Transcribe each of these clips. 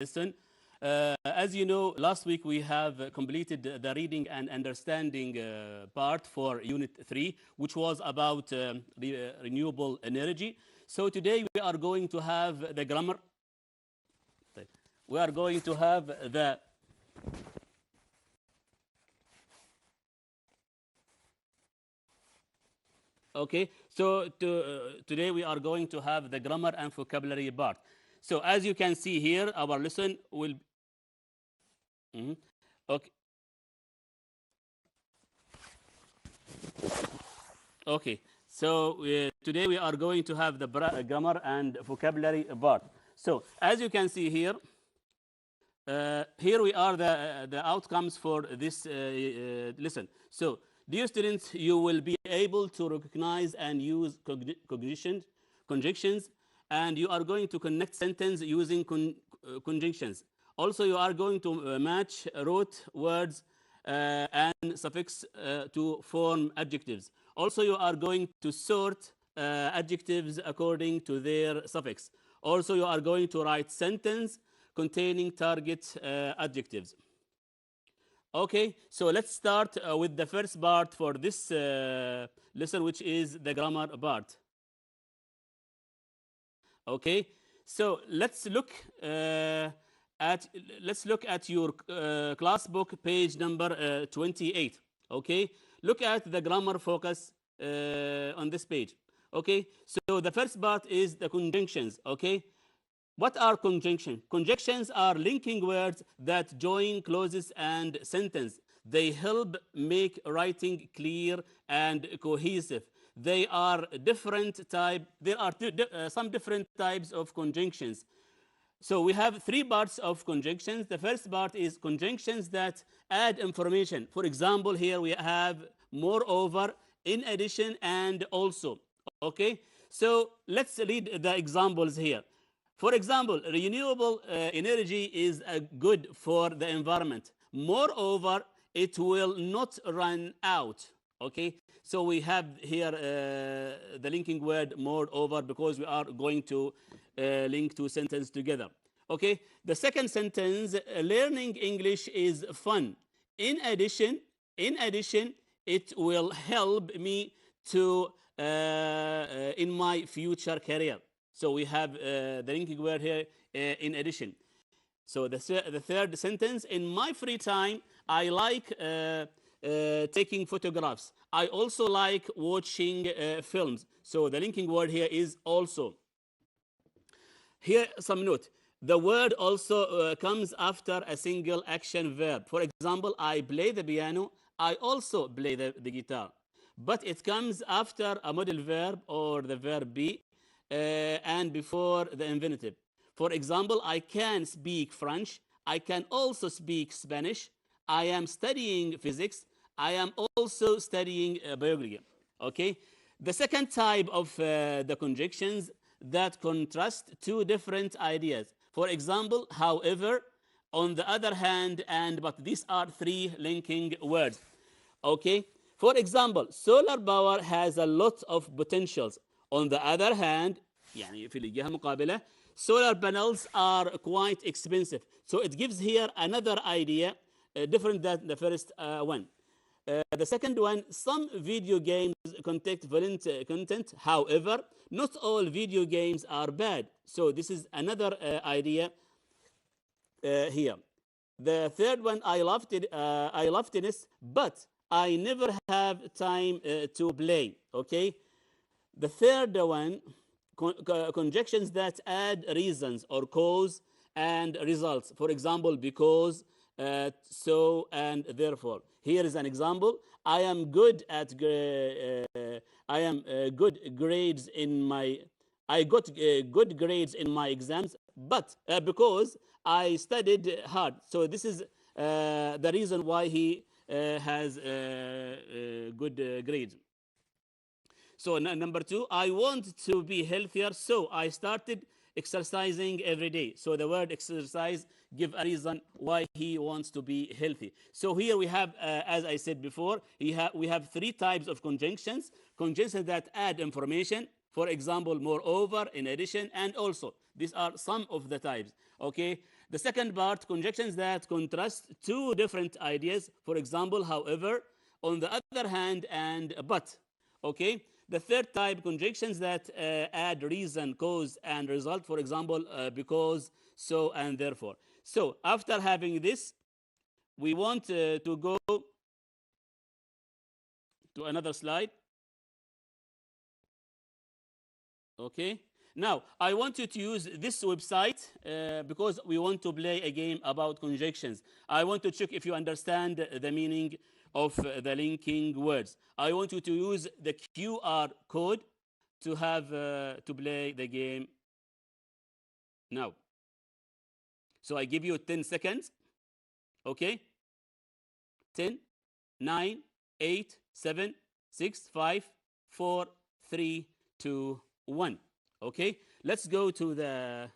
lesson. As you know, last week we have completed the reading and understanding part for Unit 3, which was about renewable energy. So today we are going to have the grammar. We are going to have the Okay, so today we are going to have the grammar and vocabulary part. So as you can see here, our lesson will. Okay. Okay. So today we are going to have the grammar and vocabulary part. So as you can see here, here we are the outcomes for this lesson. So dear students, you will be able to recognize and use conjunctions, and you are going to connect sentence using conjunctions. Also, you are going to match root words and suffix to form adjectives. Also, you are going to sort adjectives according to their suffix. Also, you are going to write sentence containing target adjectives. Okay, so let's start with the first part for this lesson, which is the grammar part. Okay, so let's look at your class book, page number 28. Okay, look at the grammar focus on this page. Okay, so the first part is the conjunctions. Okay, what are conjunctions? Conjunctions are linking words that join clauses and sentence. They help make writing clear and cohesive. They are different type. There are some different types of conjunctions. So we have three parts of conjunctions. The first part is conjunctions that add information. For example, here we have moreover, in addition, and also. Okay, so let's read the examples here. For example, renewable energy is good for the environment. Moreover, it will not run out. Okay, so we have here the linking word moreover because we are going to link two sentences together. Okay, the second sentence, learning English is fun. In addition, it will help me to in my future career. So we have the linking word here, in addition. So the third sentence, in my free time, I like taking photographs. I also like watching films. So the linking word here is also. Here, some note. The word also comes after a single action verb. For example, I play the piano. I also play the guitar. But it comes after a modal verb or the verb be and before the infinitive. For example, I can speak French. I can also speak Spanish. I am studying physics. I am also studying biology. Okay? The second type of the conjunctions that contrast two different ideas. For example, however, on the other hand, and but. These are three linking words. Okay? For example, solar power has a lot of potentials. On the other hand, يعني في الجهة المقابلة, solar panels are quite expensive. So it gives here another idea, different than the first one. The second one, some video games contain violent content. However, not all video games are bad. So this is another idea here. The third one, I love tennis, but I never have time to play. Okay. The third one, conjunctions that add reasons or cause and results. For example, because, so, and therefore. Here is an example. I am good at good grades in my. I got good grades in my exams, but because I studied hard. So this is the reason why he has good grades. So number two, I want to be healthier, so I started exercising every day. So the word exercise give a reason why he wants to be healthy. So here we have, as I said before, we have three types of conjunctions. Conjunctions that add information. For example, moreover, in addition, and also. These are some of the types. Okay. The second part, conjunctions that contrast two different ideas. For example, however, on the other hand, and but. Okay. The third type, conjunctions that add reason, cause, and result. For example, because, so, and therefore. So after having this, we want to go to another slide. Okay. Now, I want you to use this website because we want to play a game about conjunctions. I want to check if you understand the meaning of the linking words. I want you to use the QR code to have to play the game now. So I give you 10 seconds. Okay. 10, 9, 8, 7, 6, 5, 4, 3, 2, 1. Okay, let's go to the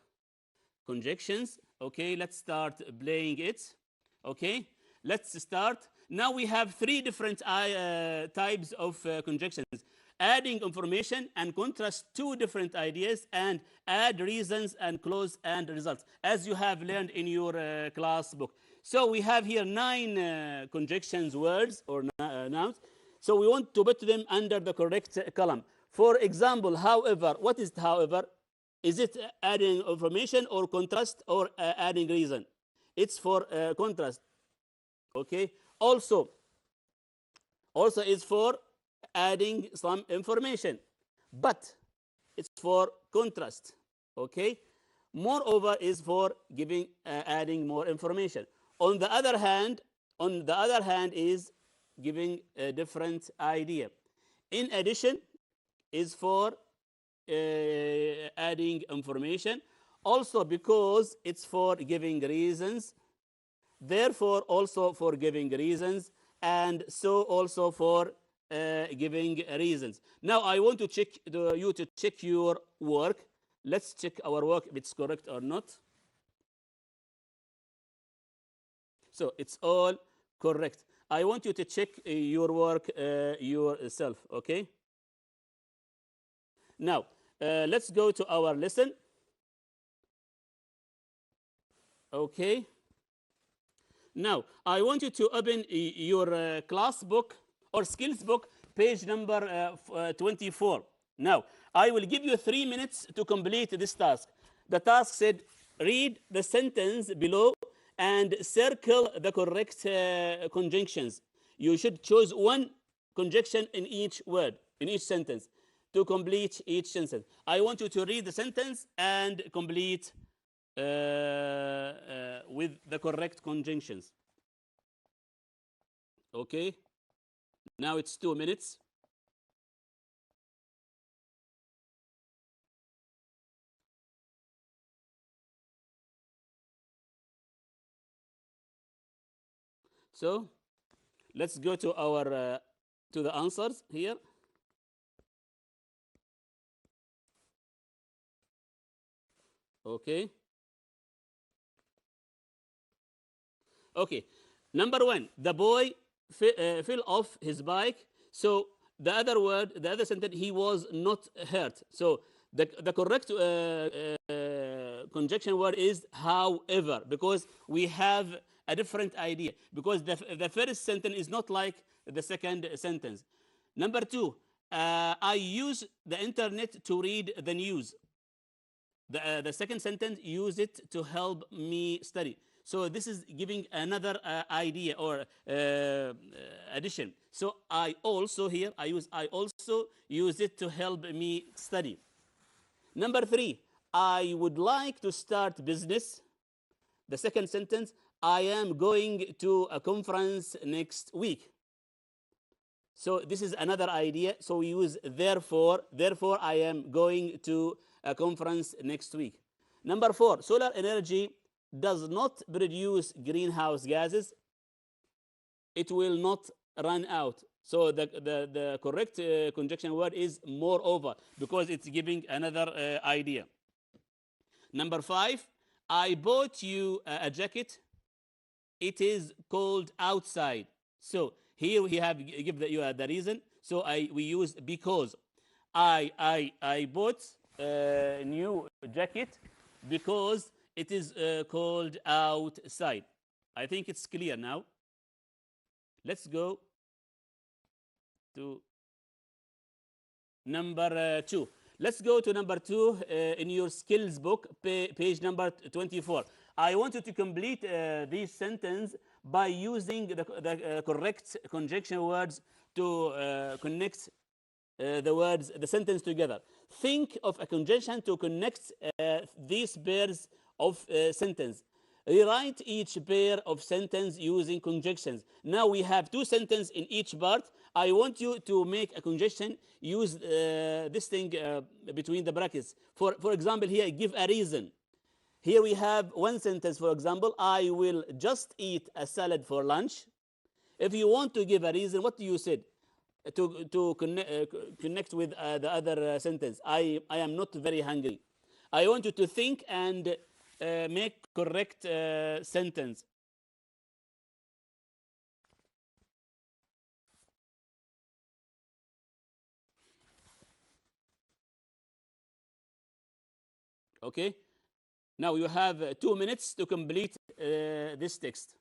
conjunctions. Okay, let's start playing it. Okay, let's start. Now we have three different types of conjunctions. Adding information and contrast two different ideas, and add reasons and clause and results, as you have learned in your class book. So we have here 9 conjunctions, words or nouns. So we want to put them under the correct column. For example, however, what is however? Is it adding information or contrast or adding reason? It's for contrast. Okay. Also is for adding some information, but it's for contrast. Okay. Moreover is for giving adding more information. On the other hand is giving a different idea. In addition is for adding information. Also because it's for giving reasons. Therefore also for giving reasons. And so also for giving reasons. Now I want to check you to check your work. Let's check our work if it's correct or not. So it's all correct. I want you to check your work yourself. Okay. Now let's go to our lesson. Okay. Now I want you to open your class book or skills book, page number 24. Now I will give you 3 minutes to complete this task. The task said read the sentence below and circle the correct conjunctions. You should choose one conjunction in each word, in each sentence, to complete each sentence. I want you to read the sentence and complete with the correct conjunctions. Okay. Now it's 2 minutes. So let's go to our to the answers here. Okay. Okay. Number 1, the boy fell off his bike. So the other sentence, he was not hurt. So the correct conjunction word is however, because we have a different idea, because the first sentence is not like the second sentence. Number 2, I use the internet to read the news. The second sentence, use it to help me study. So this is giving another idea or addition. So I also use it to help me study. Number 3, I would like to start business. The second sentence, I am going to a conference next week. So this is another idea. So we use therefore I am going to a conference next week. Number 4, solar energy does not produce greenhouse gases. It will not run out. So the correct conjunction word is moreover, because it's giving another idea. Number 5, I bought you a jacket. It is cold outside. So here we have give the reason. So we use because. I bought a new jacket because it is called outside. I think it's clear now. Let's go to number 2. Let's go to number 2 in your skills book, page number 24. I want you to complete this sentence by using the correct conjunction words to connect the sentence together. Think of a conjunction to connect these pairs of sentence. Rewrite each pair of sentence using conjunctions. Now we have 2 sentences in each part. I want you to make a conjunction, use this thing between the brackets. For example, here, give a reason. Here we have 1 sentence, for example, I will just eat a salad for lunch. If you want to give a reason, what do you say? To connect with the other sentence. I am not very hungry. I want you to think and make correct sentence. Okay. Now you have 2 minutes to complete this text.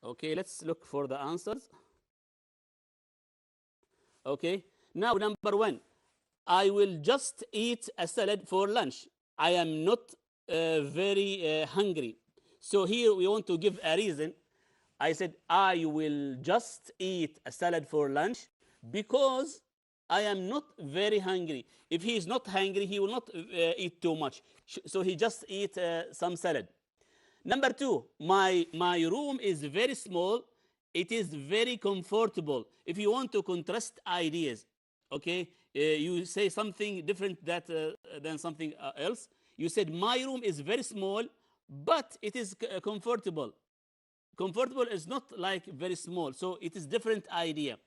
Okay, let's look for the answers. Okay, now number 1. I will just eat a salad for lunch. I am not very hungry. So here we want to give a reason. I said I will just eat a salad for lunch because I am not very hungry. If he is not hungry, he will not eat too much. So he just eat some salad. Number 2, my room is very small. It is very comfortable. If you want to contrast ideas, okay, you say something different than something else. You said my room is very small, but it is comfortable. Comfortable is not like very small, so it is different idea.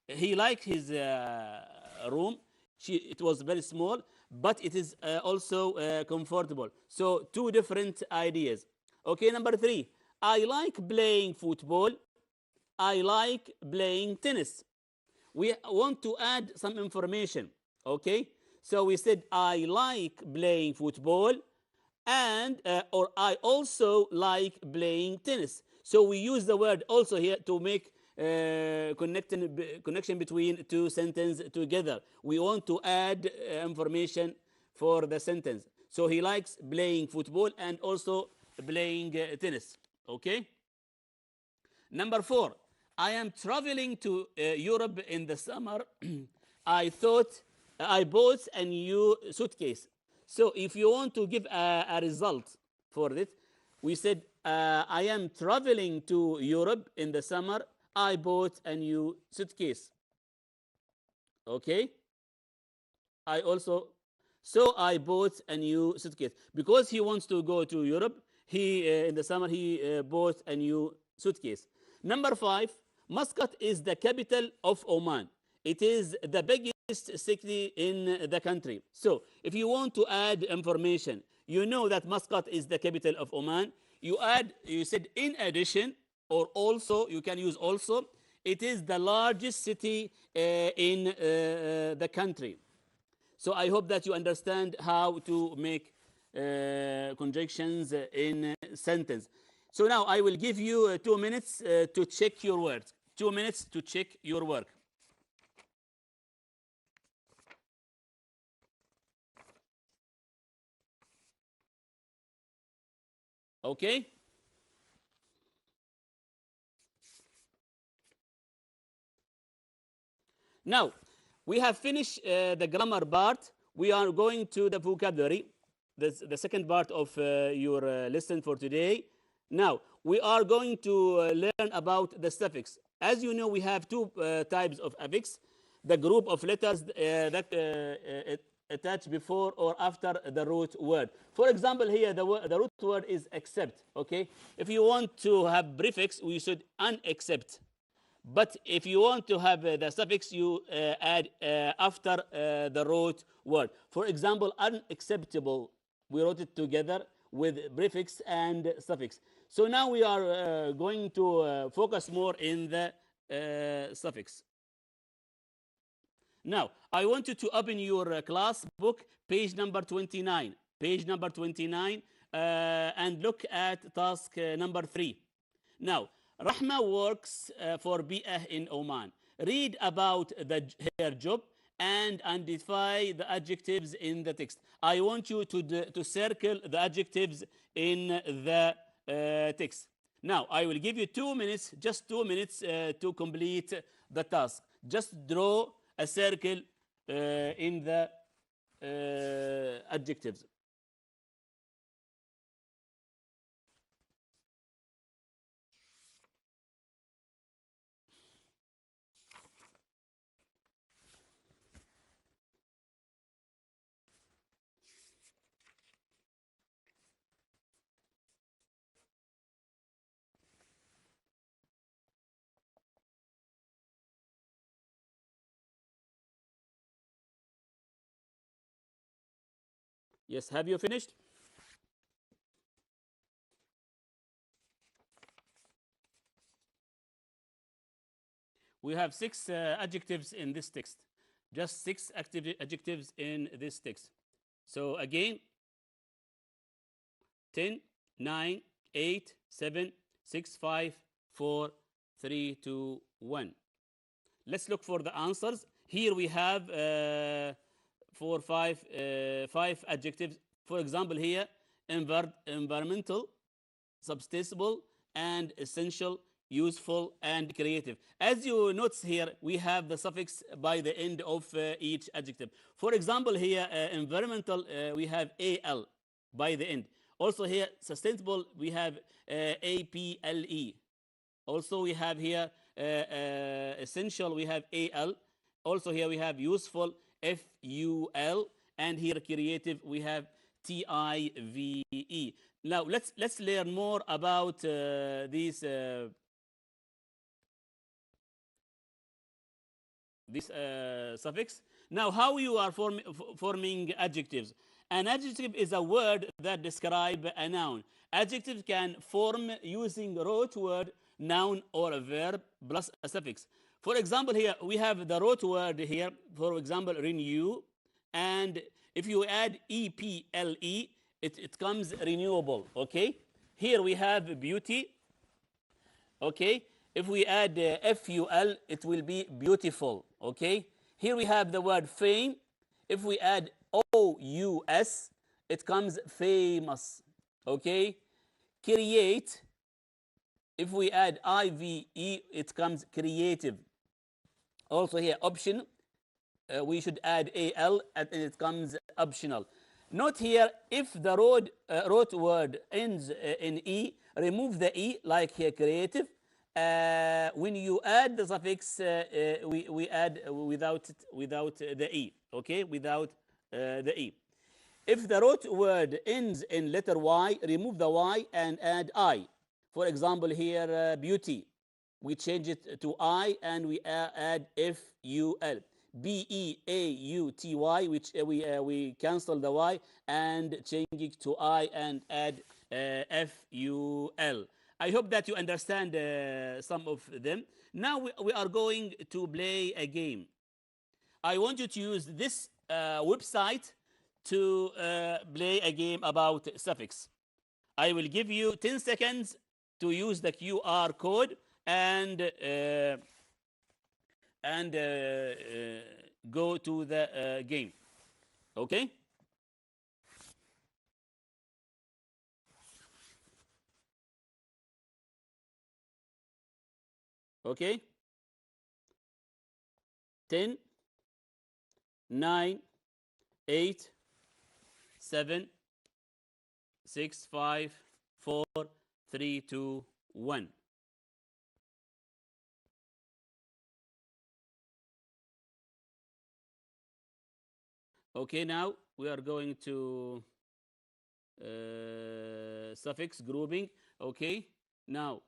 He liked his room. It was very small, but it is also comfortable. So 2 different ideas. Okay, number 3. I like playing football. I like playing tennis. We want to add some information. Okay, so we said I like playing football, and or I also like playing tennis. So we use the word also here to make connection between 2 sentences together. We want to add information for the sentence. So he likes playing football and also playing tennis. Okay. Number 4. I am traveling to Europe in the summer. I bought a new suitcase. So if you want to give a result for this, we said I am traveling to Europe in the summer. I bought a new suitcase. Okay. I bought a new suitcase because he wants to go to Europe. In the summer he bought a new suitcase. Number 5, Muscat is the capital of Oman. It is the biggest city in the country. So if you want to add information, you know that Muscat is the capital of Oman. You said in addition, or also, you can use also, it is the largest city in the country. So I hope that you understand how to make conjunctions in sentence. So now I will give you 2 minutes to check your words. 2 minutes to check your work. Okay? Now, we have finished the grammar part. We are going to the vocabulary, the second part of your lesson for today. Now, we are going to learn about the suffix. As you know, we have 2 types of affix. The group of letters that attach before or after the root word. For example, here the root word is accept. Okay, if you want to have prefix, we should unaccept. But if you want to have the suffix, you add after the root word. For example, unacceptable, we wrote it together with prefix and suffix. So now we are going to focus more in the suffix. Now, I want you to open your class book, page number 29. Page number 29, and look at task number 3. Now, Rahma works for Bi'ah in Oman. Read about her job and identify the adjectives in the text. I want you to circle the adjectives in the text. Now, I will give you 2 minutes, just 2 minutes to complete the task. Just draw a circle in the adjectives. Yes, have you finished? We have 6 adjectives in this text. Just 6 adjectives in this text. So again, 10, 9, 8, 7, 6, 5, 4, 3, 2, 1. Let's look for the answers. Here we have 5 adjectives. For example, here, environmental, substantial, and essential, useful, and creative. As you notice here, we have the suffix by the end of each adjective. For example, here, environmental, we have AL by the end. Also here, sustainable, we have APLE. Also we have here essential, we have AL. Also here we have useful, FUL. And here creative, we have TIVE. Now let's learn more about these suffix. Now, how you are forming adjectives? An adjective is a word that describes a noun. Adjectives can form using root word, noun, or a verb plus a suffix. For example, here we have the root word here. For example, renew, and if you add EPLE, it comes renewable. Okay. Here we have beauty. Okay. If we add FUL, it will be beautiful. Okay. Here we have the word fame. If we add OUS, it comes famous. Okay. Create. If we add IVE, it comes creative. Also here, option. We should add AL and it comes optional. Note here, if the root word ends in E, remove the E like here creative. When you add the suffix, we add without the E, okay, without the E. If the root word ends in letter Y, remove the Y and add I. For example, here, beauty. We change it to I and we add FUL. BEAUTY, which we cancel the Y and change it to I and add FUL. I hope that you understand some of them. Now we are going to play a game. I want you to use this website to play a game about suffix. I will give you 10 seconds to use the QR code and go to the game. Okay? Okay? 10, 9, 8, 7, 6, 5, 4, 3, 2, 1. Okay, now we are going to suffix grouping. Okay, now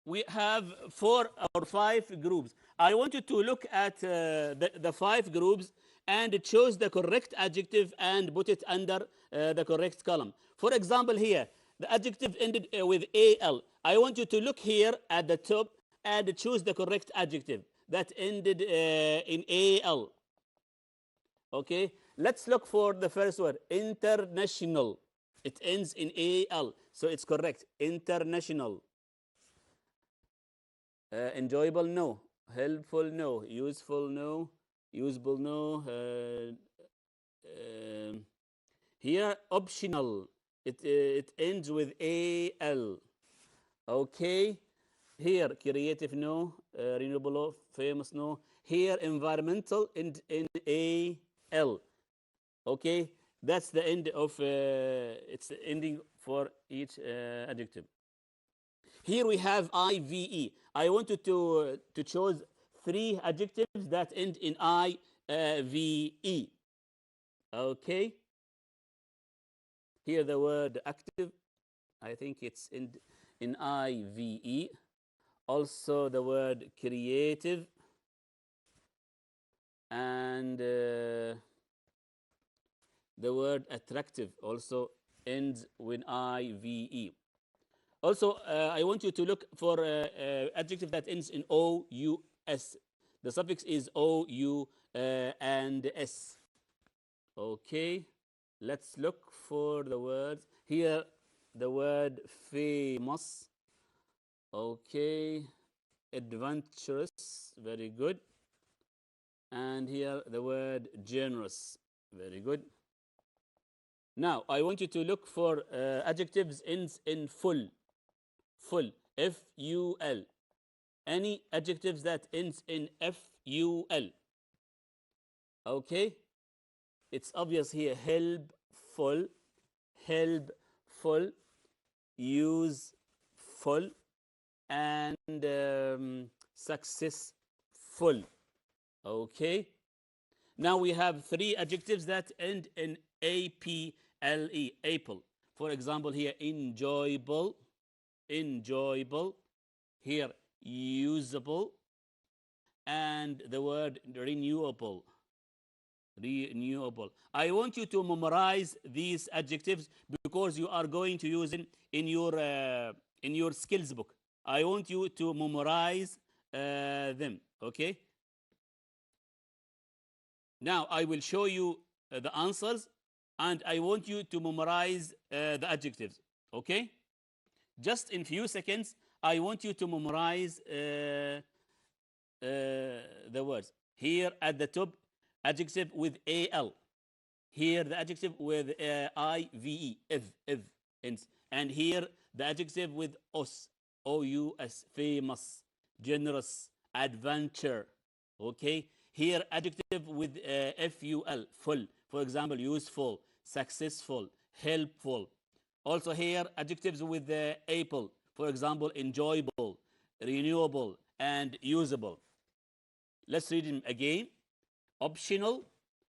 we have 4 or 5 groups. I want you to look at the 5 groups and choose the correct adjective and put it under the correct column. For example, here, the adjective ended with al. I want you to look here at the top and choose the correct adjective that ended in al. Okay, let's look for the first word, international. It ends in al, so it's correct. International. Enjoyable, no. Helpful, no. Useful, no. Usable, no. Here, optional. It ends with al. Okay. Here, creative, no. Renewable, no. Famous, no. Here, environmental, in al. Okay. That's the end of it's the ending for each adjective. Here we have IVE. I wanted to choose 3 adjectives that end in IVE. Okay. Here the word active, I think it's in IVE. Also the word creative and the word attractive also ends with IVE. Also, I want you to look for adjective that ends in OUS. The suffix is OU and S. Okay, let's look for the words. Here, the word famous. Okay, adventurous, very good. And here, the word generous, very good. Now, I want you to look for adjectives ends in full. Full, F-U-L. Any adjectives that ends in F-U-L. Okay? It's obvious here. Helpful, useful, and successful. Okay? Now we have 3 adjectives that end in A-P-L-E, apple. For example, here, enjoyable, here usable, and the word renewable. I want you to memorize these adjectives because you are going to use them in your skills book. I want you to memorize them. Okay. Now I will show you the answers, and I want you to memorize the adjectives. Okay. Just in few seconds, I want you to memorize the words. Here at the top, adjective with al. Here the adjective with ive, if, and here the adjective with os, ous, famous, generous, adventure. Okay. Here adjective with ful, full. For example, useful, successful, helpful. Also here, adjectives with the apple. For example, enjoyable, renewable, and usable. Let's read them again. Optional,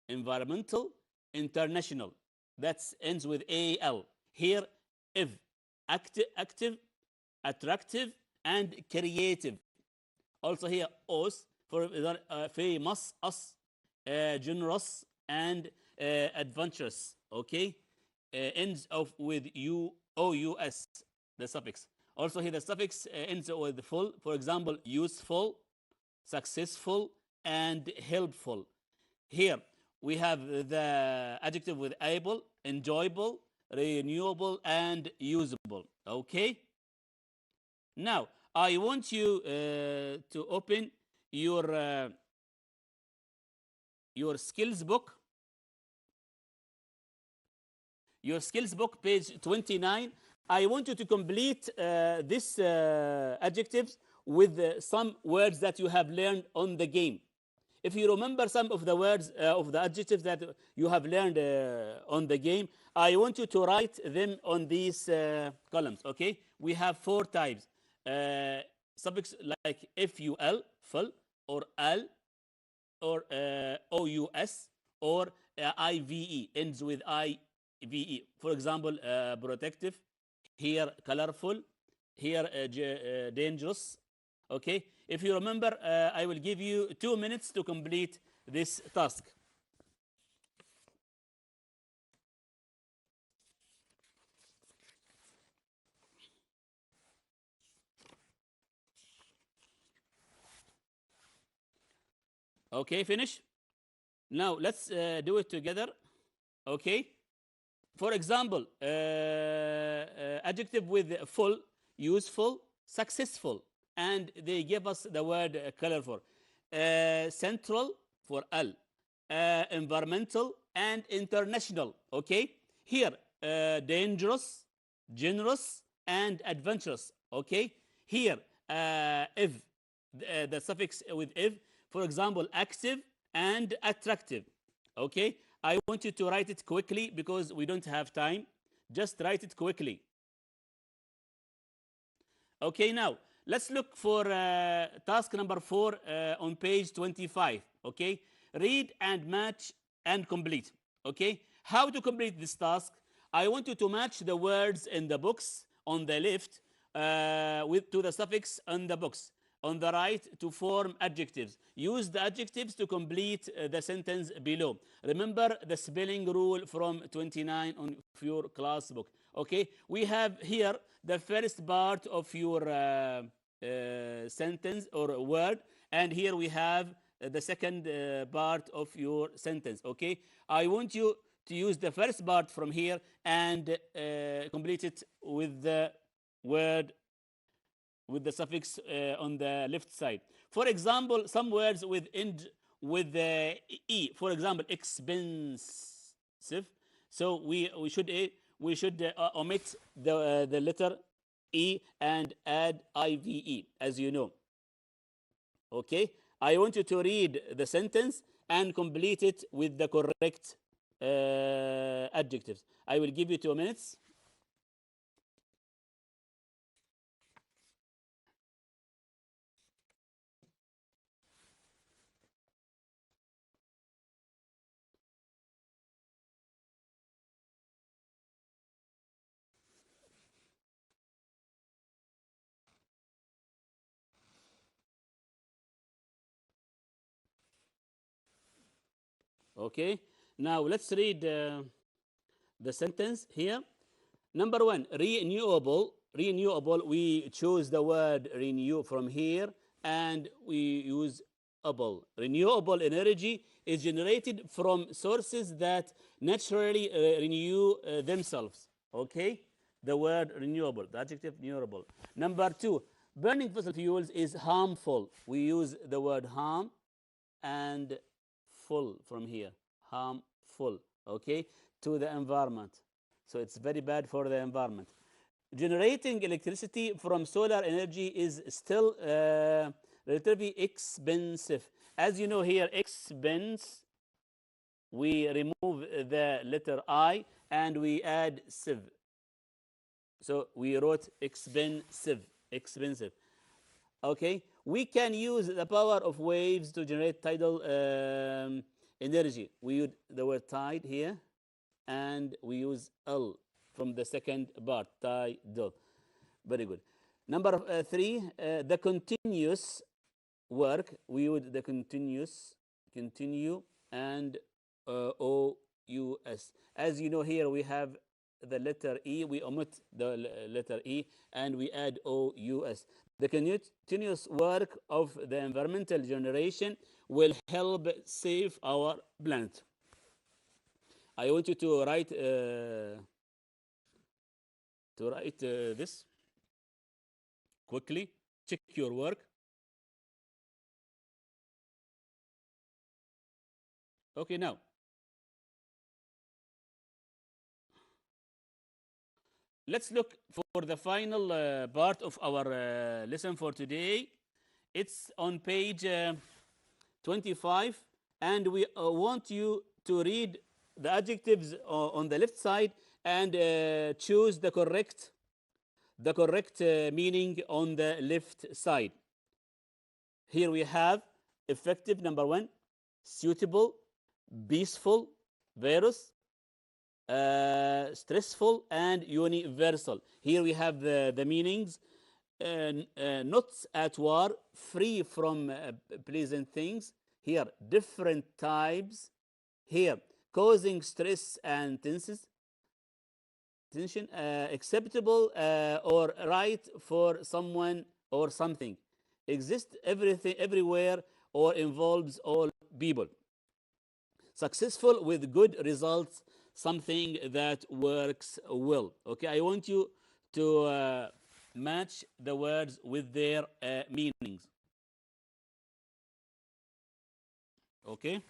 environmental, international. That ends with al. Here, if, active, attractive, and creative. Also here, os, for famous, us, generous, and adventurous. Okay. Ends off with ous, the suffix. Also here the suffix ends with full. For example, useful, successful, and helpful. Here we have the adjective with able, enjoyable, renewable, and usable. Okay. Now I want you to open your skills book. Your skills book, page 29. I want you to complete these adjectives with some words that you have learned on the game. If you remember some of the words of the adjectives that you have learned on the game, I want you to write them on these columns. Okay, we have 4 types. Suffix like ful, full, or al, or ous, or ive, ends with ive. For example, protective, here colorful, here dangerous. Okay, if you remember, I will give you 2 minutes to complete this task. Okay, finish. Now let's do it together. Okay. For example, adjective with full, useful, successful, and they give us the word colorful. Central for al, environmental and international. Okay. Here, dangerous, generous, and adventurous. Okay. Here, if the suffix with if, for example, active and attractive. Okay, I want you to write it quickly because we don't have time. Just write it quickly. Okay, now let's look for task number 4 on page 25. Okay, read and match and complete. Okay, how to complete this task? I want you to match the words in the box on the left to the suffix on the box on the right to form adjectives. Use the adjectives to complete the sentence below. Remember the spelling rule from 29 on your class book. Okay, we have here the first part of your sentence or word, and here we have the second part of your sentence. Okay, I want you to use the first part from here and complete it with the word with the suffix on the left side. For example, some words with end with the e. For example, expensive. So we should omit the letter e and add ive, as you know. Okay, I want you to read the sentence and complete it with the correct adjectives. I will give you 2 minutes. Okay, now let's read the sentence here. Number 1, renewable. Renewable, we choose the word renew from here and we use able. Renewable energy is generated from sources that naturally renew themselves. Okay, the word renewable, the adjective renewable. Number 2, burning fossil fuels is harmful. We use the word harm and full from here, harmful, okay, to the environment. So it's very bad for the environment. Generating electricity from solar energy is still relatively expensive. As you know here, expense, we remove the letter I and we add sieve. So we wrote expensive, expensive. Okay, we can use the power of waves to generate tidal energy. We use the word tide here, and we use L from the second part, tidal. Very good. Number 3, the continuous work. We use the continuous, continue, and OUS. As you know here, we have the letter E. We omit the letter E, and we add OUS. The continuous work of the environmental generation will help save our planet. I want you to write this quickly. Check your work. Okay, now let's look for the final part of our lesson for today. It's on page 25, and we want you to read the adjectives on the left side and choose the correct meaning on the left side. Here we have effective, number 1, suitable, peaceful, virus, stressful, and universal. Here we have the meanings. not at war, free from pleasant things. Here, different types. Here, causing stress and tension, acceptable or right for someone or something. Exist everything, everywhere, or involves all people. Successful with good results, something that works well. Okay, I want you to match the words with their meanings. Okay.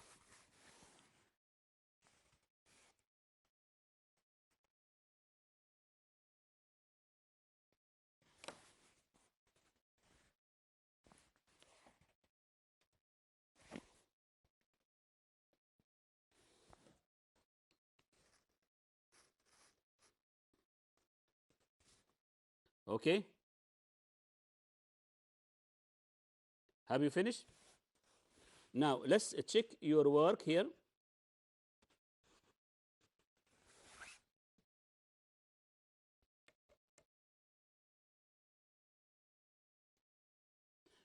Okay. Have you finished? Now let's check your work here.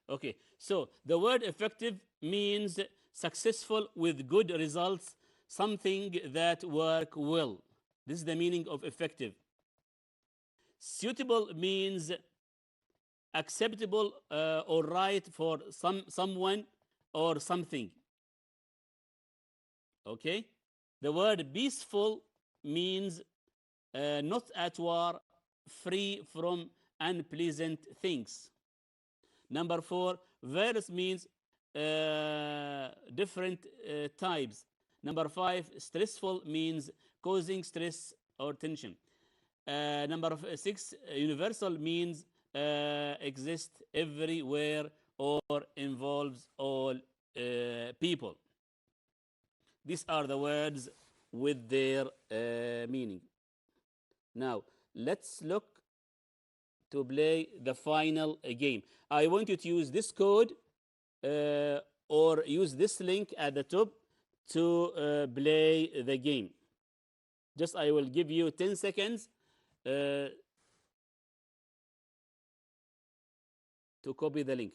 Okay, so the word effective means successful with good results, something that work well. This is the meaning of effective. Suitable means acceptable or right for someone or something. Okay, the word peaceful means not at war, free from unpleasant things. Number 4, verse means different types. Number 5, stressful means causing stress or tension. Number 6, universal means exists everywhere or involves all people. These are the words with their meaning. Now, let's look to play the final game. I want you to use this code or use this link at the top to play the game. Just I will give you 10 seconds to copy the link.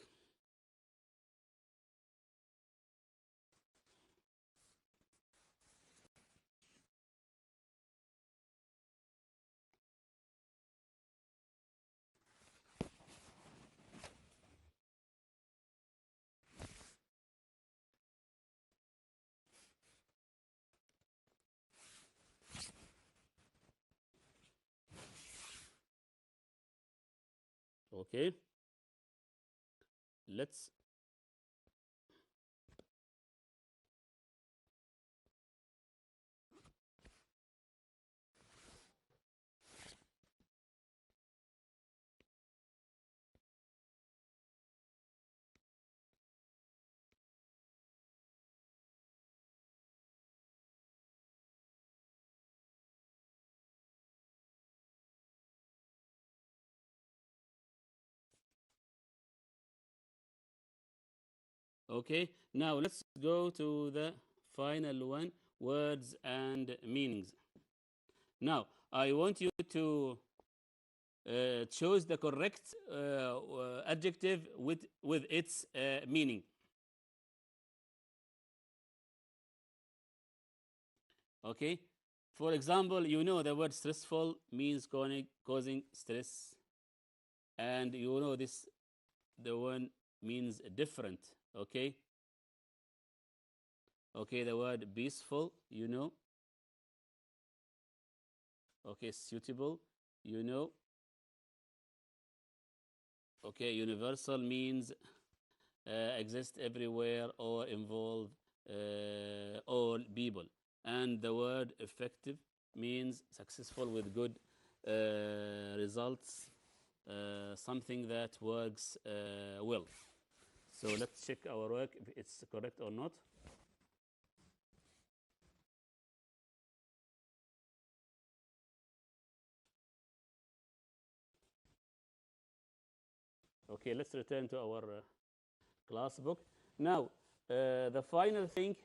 Okay. Let's Okay, now let's go to the final one, words and meanings. Now, I want you to choose the correct adjective with its meaning. Okay, for example, you know the word stressful means causing stress, and you know this, the one means different. Okay. Okay, the word peaceful, you know. Okay, suitable, you know. Okay, universal means exist everywhere or involve all people. And the word effective means successful with good results, something that works well. So let's check our work if it's correct or not. Okay, let's return to our class book. Now, the final thing,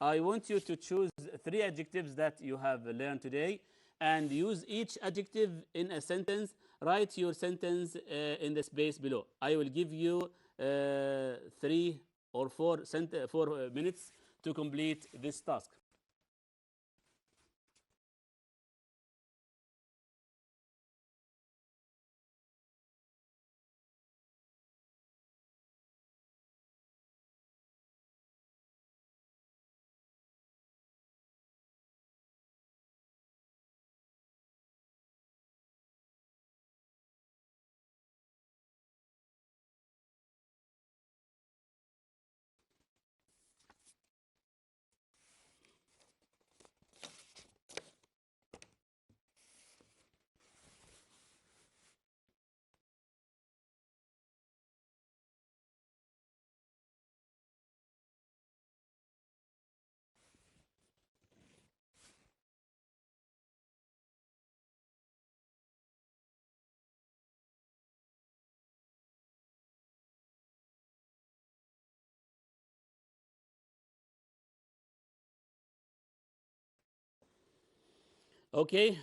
I want you to choose 3 adjectives that you have learned today and use each adjective in a sentence. Write your sentence in the space below. I will give you 3 or 4 minutes to complete this task. Okay,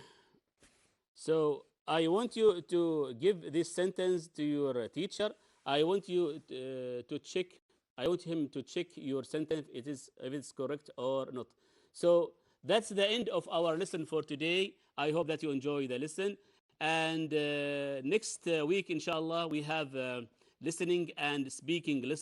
so I want you to give this sentence to your teacher. I want you to check. I want him to check your sentence if it's correct or not. So that's the end of our lesson for today. I hope that you enjoy the lesson. And next week, inshallah, we have listening and speaking lesson.